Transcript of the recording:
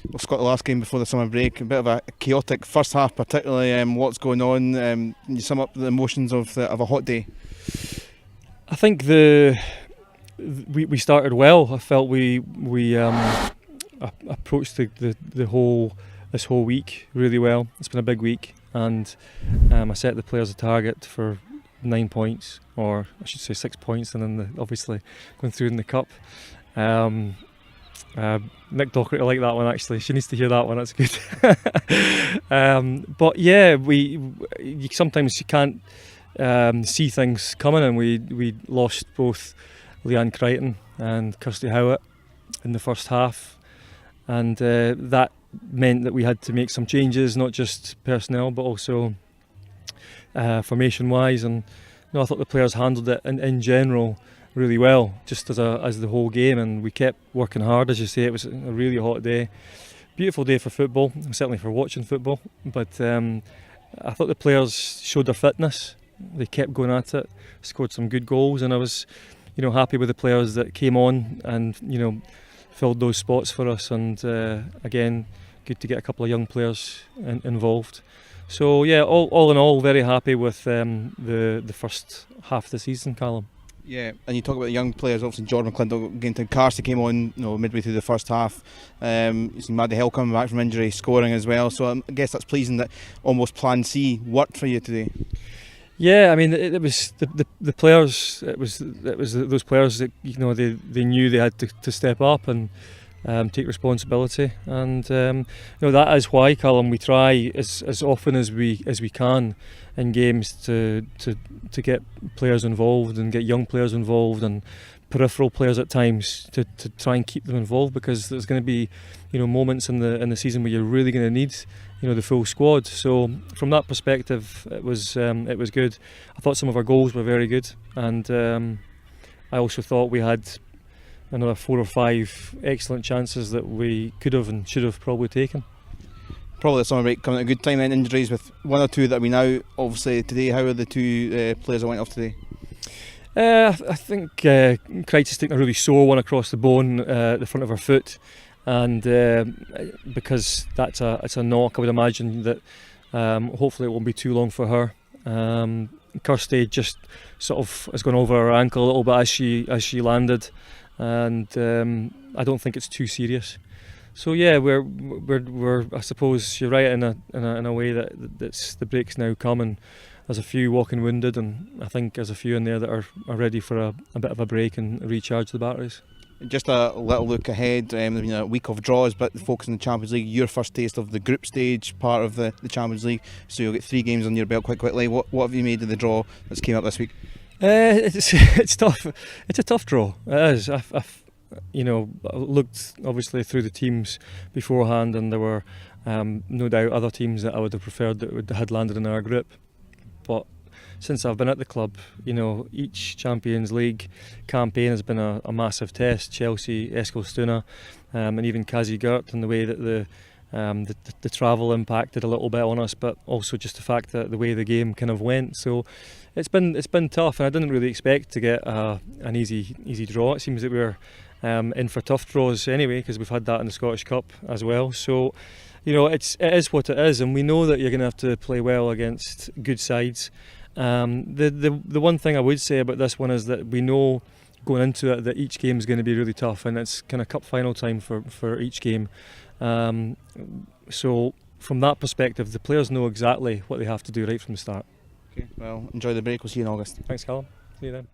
We've got the last game before the summer break. A bit of a chaotic first half, particularly. What's going on? Can you sum up the emotions of a hot day? I think we started well. I felt we approached this whole week really well. It's been a big week, and I set the players a target for 9 points, or I should say 6 points, and then obviously going through in the cup. Nick Docherty liked that one actually. She needs to hear that one. That's good. But yeah, sometimes you can't see things coming, and we lost both Leanne Crichton and Kirsty Howitt in the first half, and that meant that we had to make some changes, not just personnel but also formation wise. And I thought the players handled it in general really well, just as the whole game, and we kept working hard. As you say, it was a really hot day, beautiful day for football, certainly for watching football. But I thought the players showed their fitness. They kept going at it, scored some good goals, and I was, happy with the players that came on and filled those spots for us. And again, good to get a couple of young players involved. So yeah, all in all, very happy with the first half of the season, Callum. Yeah, and you talk about the young players. Obviously, Jordan McClintock, Gainton Carsey came on, midway through the first half. You see Maddie Hill coming back from injury, scoring as well. So I guess that's pleasing that almost Plan C worked for you today. Yeah, I mean, it was the players. It was those players that they knew they had to step up and take responsibility, and that is why, Callum, we try as often as we can in games to get players involved and get young players involved and peripheral players at times to try and keep them involved, because there's going to be moments in the season where you're really going to need the full squad. So from that perspective, it was good. I thought some of our goals were very good, and I also thought we had another 4 or 5 excellent chances that we could have and should have probably taken. Probably the summer break coming at a good time, then injuries with 1 or 2 that we now obviously today. How are the 2 players that went off today? I think Crichton's taken a really sore one across the bone, the front of her foot, and because it's a knock, I would imagine that hopefully it won't be too long for her. Kirsty just sort of has gone over her ankle a little bit as she landed, and I don't think it's too serious. So yeah, we're I suppose you're right in a way that the break's now come, and there's a few walking wounded, and I think there's a few in there that are ready for a bit of a break and recharge the batteries. Just a little look ahead. There's been a week of draws, but the focus on the Champions League. Your first taste of the group stage part of the Champions League, so you'll get 3 games on your belt quite quickly. What have you made of the draw that's came up this week? It's tough. It's a tough draw. It is. I've looked obviously through the teams beforehand, and there were no doubt other teams that I would have preferred that had landed in our group. But since I've been at the club, each Champions League campaign has been a massive test. Chelsea, Eskilstuna, and even Kazigurt, and the way that the travel impacted a little bit on us, but also just the fact that the way the game kind of went. So it's been tough, and I didn't really expect to get an easy draw. It seems that we're in for tough draws anyway, because we've had that in the Scottish Cup as well. So it is what it is, and we know that you're going to have to play well against good sides. The one thing I would say about this one is that we know going into it that each game is going to be really tough, and it's kind of cup final time for each game. So from that perspective, the players know exactly what they have to do right from the start. Okay, well, enjoy the break. We'll see you in August. Thanks, Callum. See you then.